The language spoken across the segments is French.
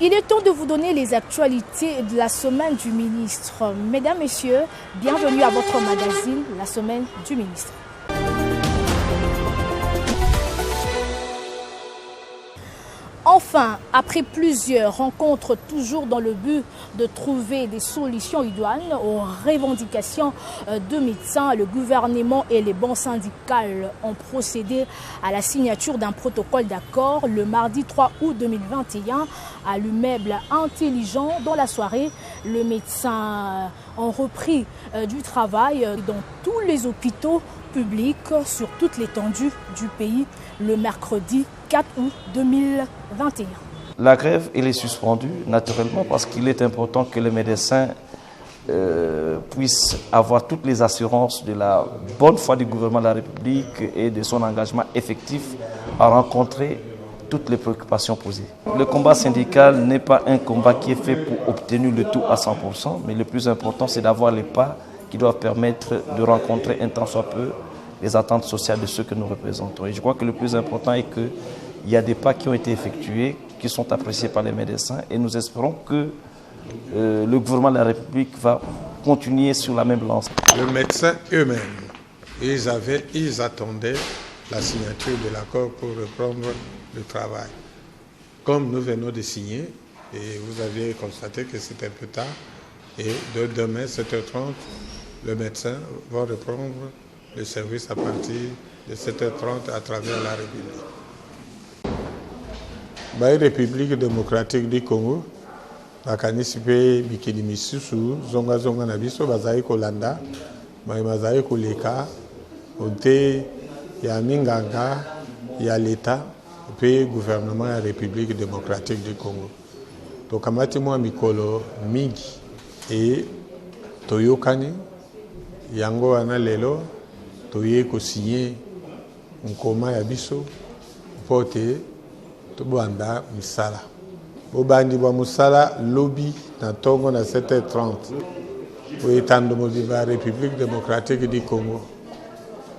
Il est temps de vous donner les actualités de la semaine du ministre. Mesdames, Messieurs, bienvenue à votre magazine, la semaine du ministre. Enfin, après plusieurs rencontres toujours dans le but de trouver des solutions idoines aux revendications de médecins, le gouvernement et les banques syndicales ont procédé à la signature d'un protocole d'accord le mardi 3 août 2021 à l'immeuble Intelligent. Dans la soirée, les médecins ont repris du travail dans tous les hôpitaux publics sur toute l'étendue du pays le mercredi 4 août 2021. La grève, elle est suspendue naturellement parce qu'il est important que les médecins puissent avoir toutes les assurances de la bonne foi du gouvernement de la République et de son engagement effectif à rencontrer toutes les préoccupations posées. Le combat syndical n'est pas un combat qui est fait pour obtenir le tout à 100%, mais le plus important, c'est d'avoir les pas qui doivent permettre de rencontrer un tant soit peu les attentes sociales de ceux que nous représentons. Et je crois que le plus important est qu'il y a des pas qui ont été effectués, qui sont appréciés par les médecins, et nous espérons que le gouvernement de la République va continuer sur la même lancée. Les médecins eux-mêmes, ils attendaient la signature de l'accord pour reprendre le travail. Comme nous venons de signer, et vous aviez constaté que c'était un peu tard, et de demain, 7h30, le médecin va reprendre le service à partir de 7h30 à travers la République. La République démocratique du Congo, la kanisipe bikini misusu zonga zonga na biso bazali kolanda bazali koleka onte ya minganga ya l'État pe gouvernement ya République démocratique du Congo. To kamati mwa mikolo mingi et toyokani yango wana lelo toye ko signer nkoma ya biso pote to banda misala bobandi ba musala lobby na tongo na 7h30 po etando moviva République démocratique du Congo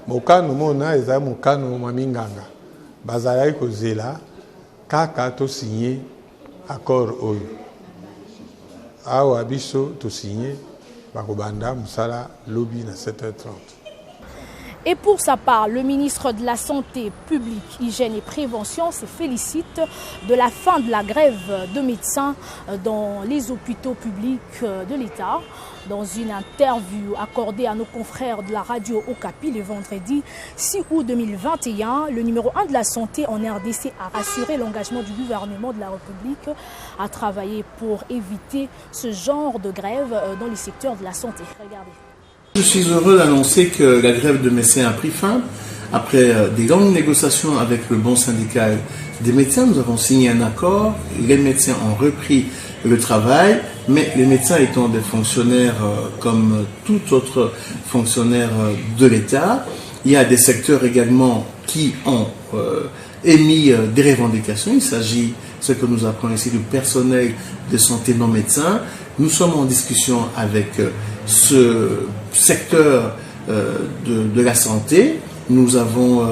mokano mona eza mokano maminganga bazala ko zela kaka to signer accord oyo awa biso to signer bakobanda musala lobby na 7h30. Et pour sa part, le ministre de la Santé publique, Hygiène et Prévention se félicite de la fin de la grève de médecins dans les hôpitaux publics de l'État. Dans une interview accordée à nos confrères de la radio Okapi le vendredi 6 août 2021, le numéro 1 de la santé en RDC a rassuré l'engagement du gouvernement de la République à travailler pour éviter ce genre de grève dans les secteurs de la santé. Regardez. Je suis heureux d'annoncer que la grève de médecins a pris fin. Après des longues négociations avec le bon syndical des médecins, nous avons signé un accord. Les médecins ont repris le travail, mais les médecins étant des fonctionnaires comme tout autre fonctionnaire de l'État, il y a des secteurs également qui ont émis des revendications. Il s'agit, ce que nous appelons ici, du personnel de santé non médecin. Nous sommes en discussion avec ce secteur de la santé. Nous avons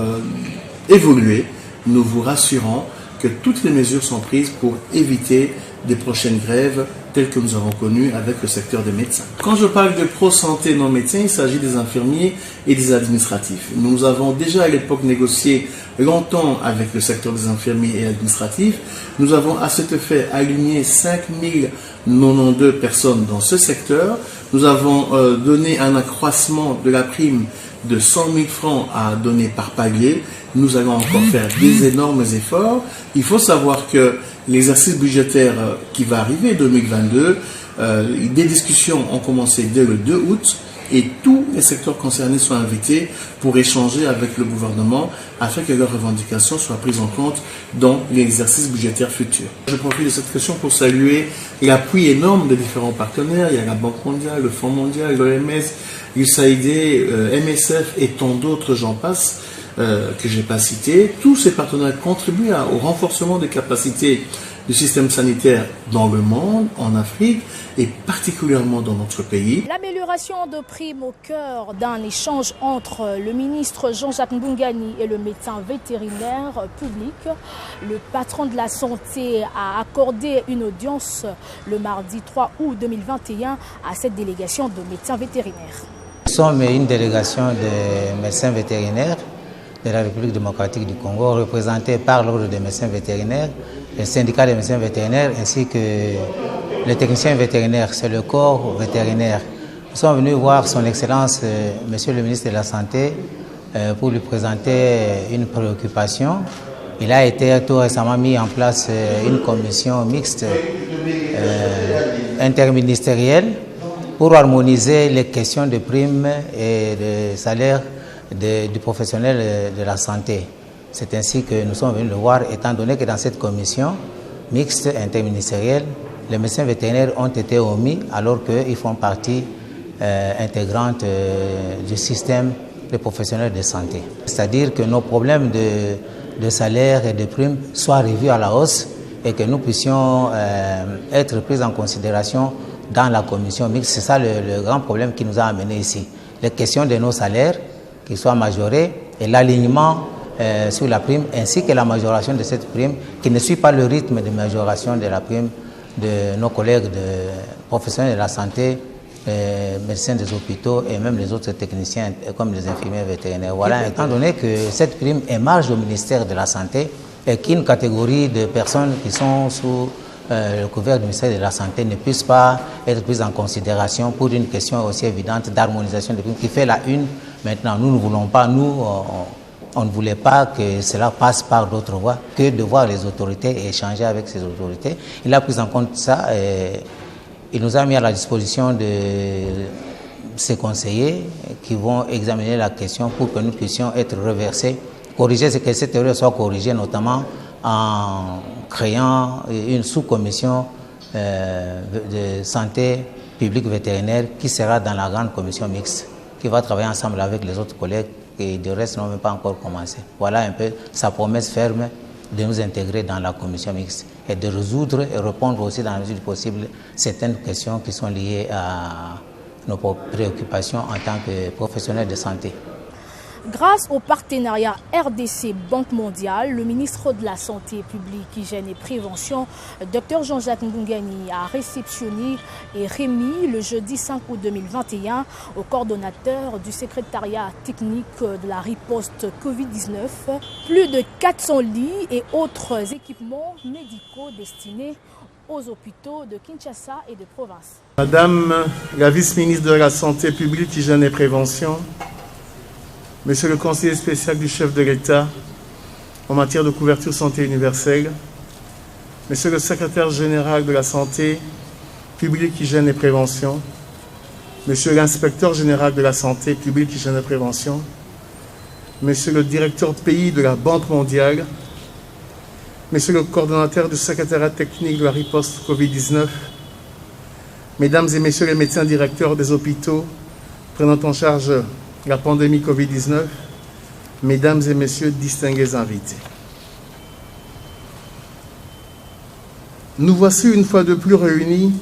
évolué. Nous vous rassurons que toutes les mesures sont prises pour éviter des prochaines grèves telles que nous avons connues avec le secteur des médecins. Quand je parle de pro-santé non médecins, il s'agit des infirmiers et des administratifs. Nous avons déjà à l'époque négocié longtemps avec le secteur des infirmiers et administratifs. Nous avons à cet effet aligné 5092 personnes dans ce secteur. Nous avons donné un accroissement de la prime de 100 000 francs à donner par palier. Nous allons encore faire des énormes efforts. Il faut savoir que l'exercice budgétaire qui va arriver 2022, des discussions ont commencé dès le 2 août et tous les secteurs concernés sont invités pour échanger avec le gouvernement afin que leurs revendications soient prises en compte dans l'exercice budgétaire futur. Je profite de cette question pour saluer l'appui énorme des différents partenaires. Il y a la Banque mondiale, le Fonds mondial, l'OMS, l'USAID, MSF et tant d'autres, j'en passe, que je n'ai pas cités. Tous ces partenaires contribuent au renforcement des capacités du système sanitaire dans le monde, en Afrique et particulièrement dans notre pays. L'amélioration de primes au cœur d'un échange entre le ministre Jean-Jacques Mbungani et le médecin vétérinaire public. Le patron de la santé a accordé une audience le mardi 3 août 2021 à cette délégation de médecins vétérinaires. Nous sommes une délégation de médecins vétérinaires de la République démocratique du Congo, représentée par l'ordre des médecins vétérinaires, le syndicat des médecins vétérinaires ainsi que les techniciens vétérinaires, c'est le corps vétérinaire. Nous sommes venus voir son Excellence, Monsieur le ministre de la Santé, pour lui présenter une préoccupation. Il a été tout récemment mis en place une commission mixte interministérielle pour harmoniser les questions de primes et de salaire du professionnel de la santé. C'est ainsi que nous sommes venus le voir, étant donné que dans cette commission mixte interministérielle, les médecins vétérinaires ont été omis alors qu'ils font partie intégrante du système des professionnels de santé. C'est-à-dire que nos problèmes de salaire et de primes soient revus à la hausse et que nous puissions être pris en considération dans la commission mixte. C'est ça le grand problème qui nous a amenés ici. Les questions de nos salaires qui soient majorés et l'alignement sur la prime ainsi que la majoration de cette prime qui ne suit pas le rythme de majoration de la prime de nos collègues de professionnels de la santé, médecins des hôpitaux et même les autres techniciens comme les infirmiers vétérinaires. Voilà, étant donné que cette prime émarge au ministère de la Santé et qu'une catégorie de personnes qui sont sous le couvert du ministère de la Santé ne puisse pas être prise en considération pour une question aussi évidente d'harmonisation de primes qui fait la une. Maintenant, nous ne voulons pas, on ne voulait pas que cela passe par d'autres voies que de voir les autorités et échanger avec ces autorités. Il a pris en compte ça et il nous a mis à la disposition de ses conseillers qui vont examiner la question pour que nous puissions être reversés, corriger, que cette erreur soit corrigée, notamment en créant une sous-commission de santé publique vétérinaire qui sera dans la grande commission mixte, qui va travailler ensemble avec les autres collègues et de reste n'ont même pas encore commencé. Voilà un peu sa promesse ferme de nous intégrer dans la commission mixte et de résoudre et répondre aussi dans la mesure du possible certaines questions qui sont liées à nos préoccupations en tant que professionnels de santé. Grâce au partenariat RDC-Banque mondiale, le ministre de la Santé publique, Hygiène et Prévention, Dr Jean-Jacques Mbungani, a réceptionné et remis le jeudi 5 août 2021 au coordonnateur du secrétariat technique de la riposte Covid-19 plus de 400 lits et autres équipements médicaux destinés aux hôpitaux de Kinshasa et de province. Madame la vice-ministre de la Santé publique, Hygiène et Prévention, Monsieur le conseiller spécial du chef de l'État en matière de couverture santé universelle, Monsieur le secrétaire général de la santé publique, hygiène et prévention, Monsieur l'inspecteur général de la santé publique, hygiène et prévention, Monsieur le directeur pays de la Banque mondiale, Monsieur le coordonnateur du secrétariat technique de la riposte Covid-19, Mesdames et Messieurs les médecins directeurs des hôpitaux prenant en charge la pandémie Covid-19, Mesdames et Messieurs distingués invités. Nous voici une fois de plus réunis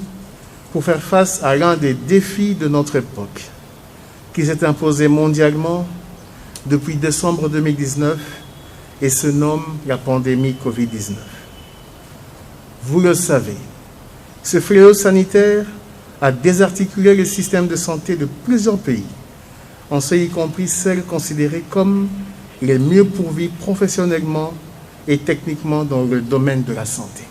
pour faire face à l'un des défis de notre époque, qui s'est imposé mondialement depuis décembre 2019 et se nomme la pandémie Covid-19. Vous le savez, ce fléau sanitaire a désarticulé le système de santé de plusieurs pays, en ce y compris celles considérées comme les mieux pourvues professionnellement et techniquement dans le domaine de la santé.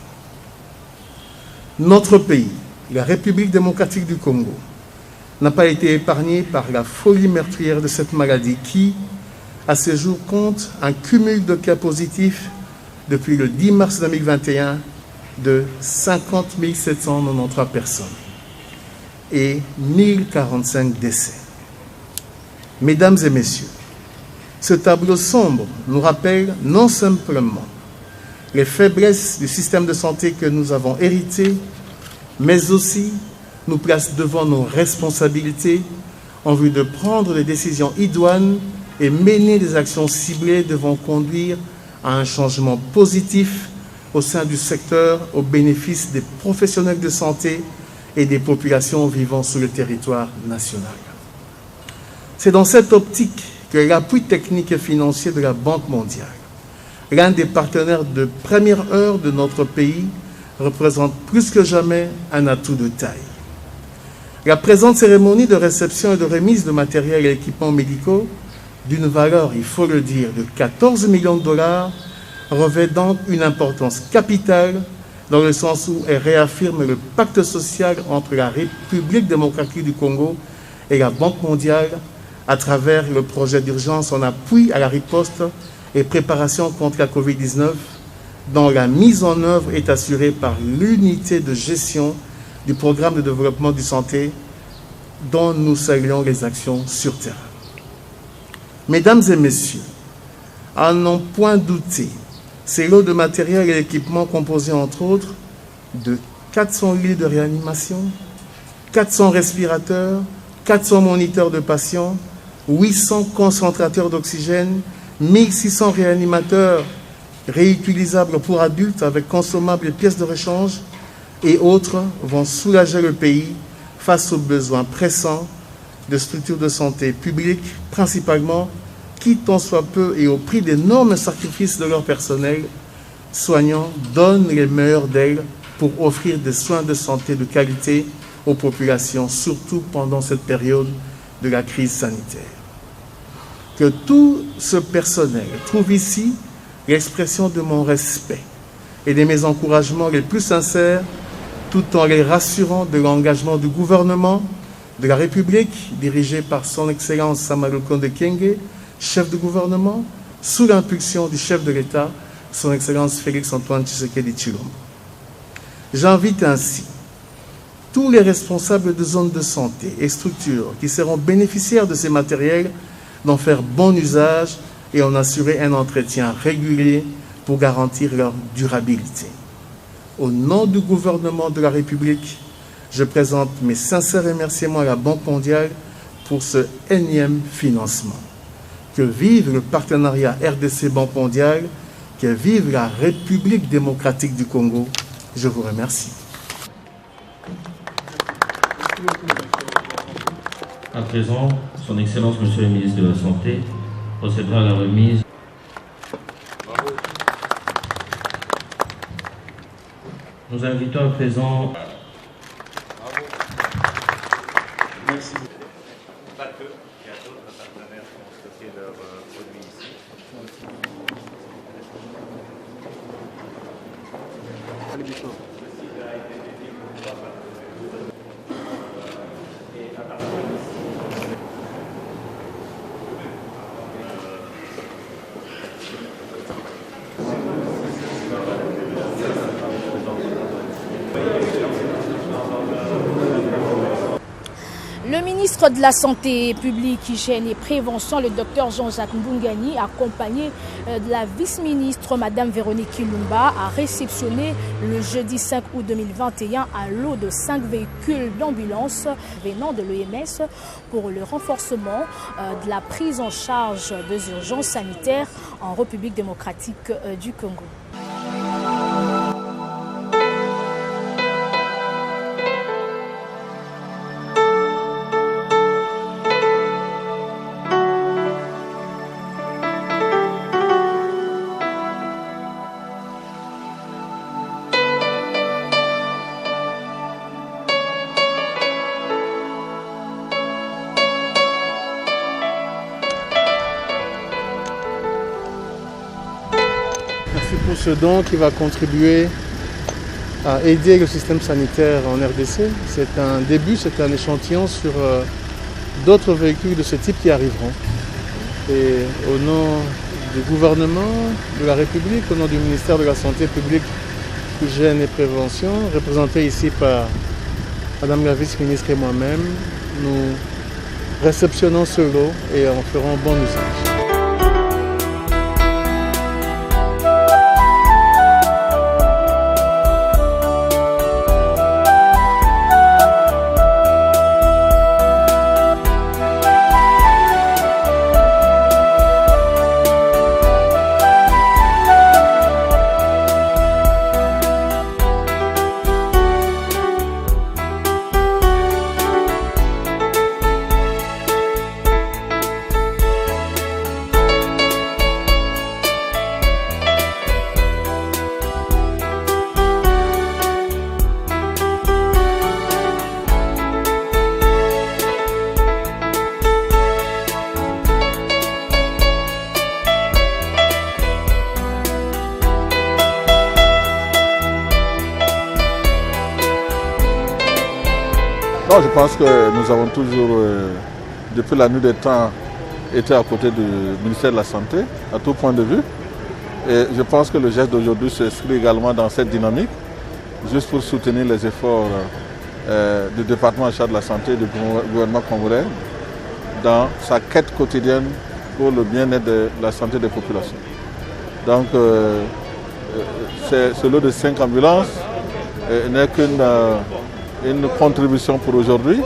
Notre pays, la République démocratique du Congo, n'a pas été épargné par la folie meurtrière de cette maladie qui, à ce jour, compte un cumul de cas positifs depuis le 10 mars 2021 de 50 793 personnes et 1045 décès. Mesdames et messieurs, ce tableau sombre nous rappelle non simplement les faiblesses du système de santé que nous avons hérité, mais aussi nous place devant nos responsabilités en vue de prendre des décisions idoines et mener des actions ciblées devant conduire à un changement positif au sein du secteur au bénéfice des professionnels de santé et des populations vivant sur le territoire national. C'est dans cette optique que l'appui technique et financier de la Banque mondiale, l'un des partenaires de première heure de notre pays, représente plus que jamais un atout de taille. La présente cérémonie de réception et de remise de matériel et équipements médicaux, d'une valeur, il faut le dire, de 14 millions de dollars, revêt donc une importance capitale dans le sens où elle réaffirme le pacte social entre la République démocratique du Congo et la Banque mondiale à travers le projet d'urgence en appui à la riposte et préparation contre la COVID-19, dont la mise en œuvre est assurée par l'unité de gestion du programme de développement du santé, dont nous saluons les actions sur terrain. Mesdames et messieurs, à n'en point douter, ces lots de matériel et d'équipements composés entre autres de 400 lits de réanimation, 400 respirateurs, 400 moniteurs de patients, 800 concentrateurs d'oxygène, 1600 réanimateurs réutilisables pour adultes avec consommables et pièces de rechange et autres vont soulager le pays face aux besoins pressants de structures de santé publiques, principalement, quitte en soit peu et au prix d'énormes sacrifices de leur personnel, soignants donnent les meilleurs d'elles pour offrir des soins de santé de qualité aux populations, surtout pendant cette période de la crise sanitaire. Que tout ce personnel trouve ici l'expression de mon respect et de mes encouragements les plus sincères, tout en les rassurant de l'engagement du gouvernement de la République, dirigé par son Excellence Sama Lukonde Kyenge, chef de gouvernement, sous l'impulsion du chef de l'État, son Excellence Félix-Antoine Tshisekedi Tshilombo. J'invite ainsi tous les responsables de zones de santé et structures qui seront bénéficiaires de ces matériels d'en faire bon usage et en assurer un entretien régulier pour garantir leur durabilité. Au nom du gouvernement de la République, je présente mes sincères remerciements à la Banque mondiale pour ce énième financement. Que vive le partenariat RDC-Banque mondiale, que vive la République démocratique du Congo. Je vous remercie. À présent, Son Excellence, Monsieur le ministre de la Santé, procédera à la remise. Nous invitons à présent. Merci. Pas que, il y a d'autres partenaires qui ont stocké leurs produits ici. Le ministre de la Santé publique, Hygiène et Prévention, le docteur Jean-Jacques Mbungani, accompagné de la vice-ministre Madame Véronique Kilumba, a réceptionné le jeudi 5 août 2021 un lot de 5 véhicules d'ambulance venant de l'OMS pour le renforcement de la prise en charge des urgences sanitaires en République démocratique du Congo. Pour ce don qui va contribuer à aider le système sanitaire en RDC. C'est un début, c'est un échantillon sur d'autres véhicules de ce type qui arriveront. Et au nom du gouvernement de la République, au nom du ministère de la Santé publique, Hygiène et Prévention, représenté ici par Madame la vice-ministre et moi-même, nous réceptionnons ce lot et en ferons bon usage. Non, je pense que nous avons toujours, depuis la nuit des temps, été à côté du ministère de la Santé, à tout point de vue. Et je pense que le geste d'aujourd'hui s'inscrit également dans cette dynamique, juste pour soutenir les efforts du département en charge de la santé et du gouvernement congolais dans sa quête quotidienne pour le bien-être de la santé des populations. Donc, ce lot de 5 ambulances n'est qu'une contribution pour aujourd'hui.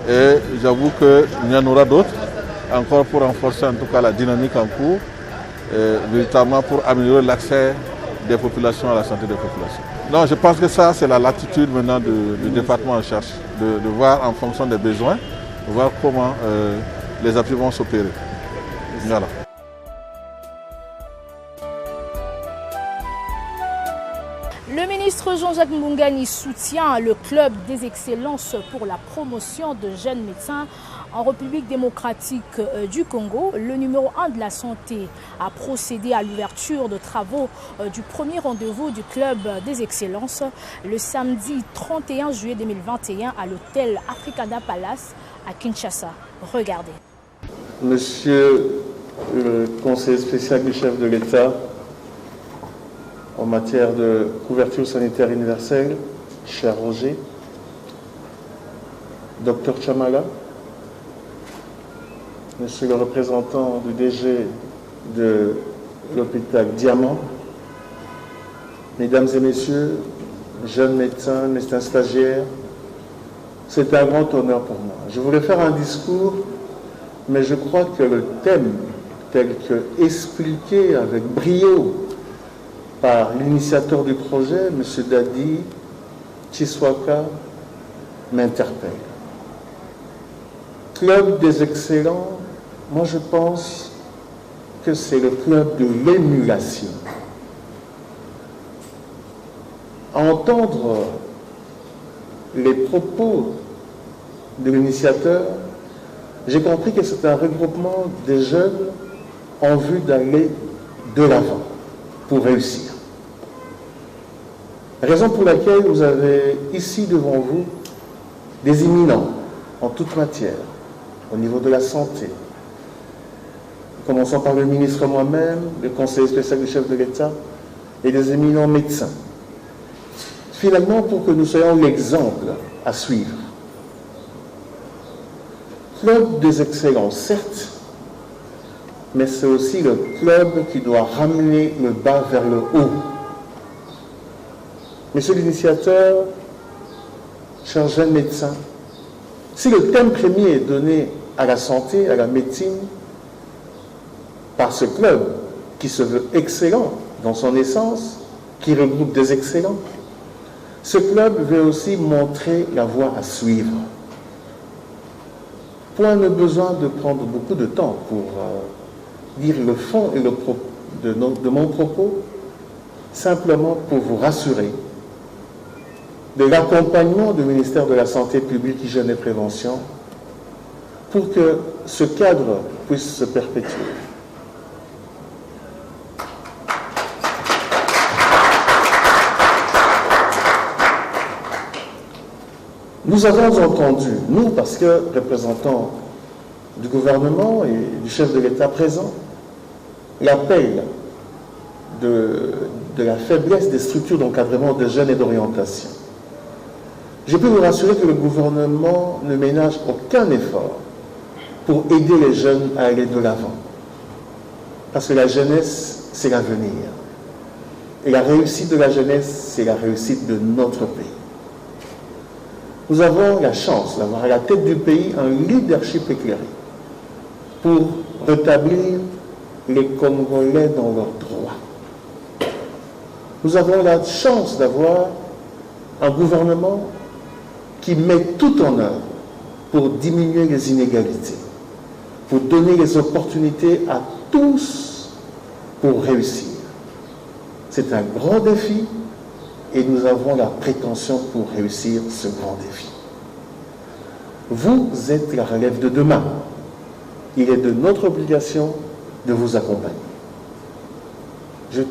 Et j'avoue qu'il y en aura d'autres, encore pour renforcer en tout cas la dynamique en cours, véritablement pour améliorer l'accès des populations à la santé des populations. Non, je pense que ça, c'est la latitude maintenant du département en charge, de voir en fonction des besoins, de voir comment les appuis vont s'opérer. Voilà. Le ministre Jean-Jacques Mbungani soutient le club des excellences pour la promotion de jeunes médecins en République démocratique du Congo. Le numéro 1 de la santé a procédé à l'ouverture de travaux du premier rendez-vous du club des excellences le samedi 31 juillet 2021 à l'hôtel Africana Palace à Kinshasa. Regardez. Monsieur le conseiller spécial du chef de l'État en matière de couverture sanitaire universelle, cher Roger, Dr Chamala, Monsieur le représentant du DG de l'hôpital Diamant, Mesdames et Messieurs, jeunes médecins, médecins stagiaires, c'est un grand honneur pour moi. Je voulais faire un discours, mais je crois que le thème tel que expliqué avec brio par l'initiateur du projet, M. Dadi Chiswaka, m'interpelle. Club des excellents, moi je pense que c'est le club de l'émulation. À entendre les propos de l'initiateur, j'ai compris que c'est un regroupement des jeunes en vue d'aller de l'avant pour réussir. Raison pour laquelle vous avez ici devant vous des éminents en toute matière, au niveau de la santé. Commençons par le ministre moi-même, le conseiller spécial du chef de l'État et des éminents médecins. Finalement, pour que nous soyons l'exemple à suivre. Club des excellents, certes, mais c'est aussi le club qui doit ramener le bas vers le haut. Monsieur l'initiateur, cher jeune médecin, si le thème premier est donné à la santé, à la médecine, par ce club qui se veut excellent dans son essence, qui regroupe des excellents, ce club veut aussi montrer la voie à suivre. Point de besoin de prendre beaucoup de temps pour dire le fond et de mon propos, simplement pour vous rassurer de l'accompagnement du ministère de la Santé publique, Hygiène et Prévention pour que ce cadre puisse se perpétuer. Nous avons entendu, nous, parce que représentants du gouvernement et du chef de l'État présent, l'appel de la faiblesse des structures d'encadrement de jeunes et d'orientation. Je peux vous rassurer que le gouvernement ne ménage aucun effort pour aider les jeunes à aller de l'avant. Parce que la jeunesse, c'est l'avenir. Et la réussite de la jeunesse, c'est la réussite de notre pays. Nous avons la chance d'avoir à la tête du pays un leadership éclairé pour rétablir les Congolais dans leurs droits. Nous avons la chance d'avoir un gouvernement qui met tout en œuvre pour diminuer les inégalités, pour donner les opportunités à tous pour réussir. C'est un grand défi et nous avons la prétention pour réussir ce grand défi. Vous êtes la relève de demain. Il est de notre obligation de vous accompagner. Je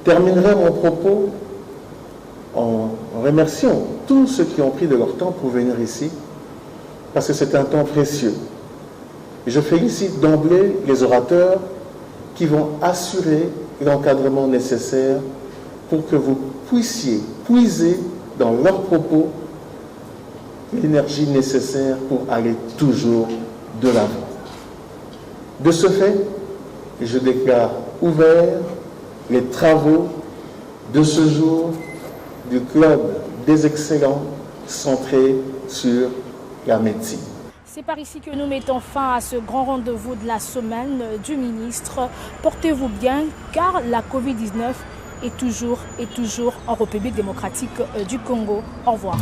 terminerai mon propos en remerciant tous ceux qui ont pris de leur temps pour venir ici parce que c'est un temps précieux. Et je félicite d'emblée les orateurs qui vont assurer l'encadrement nécessaire pour que vous puissiez puiser dans leurs propos l'énergie nécessaire pour aller toujours de l'avant. De ce fait, je déclare ouverts les travaux de ce jour du Club des excellents centré sur la médecine. C'est par ici que nous mettons fin à ce grand rendez-vous de la semaine du ministre. Portez-vous bien car la Covid-19 est toujours en République démocratique du Congo. Au revoir.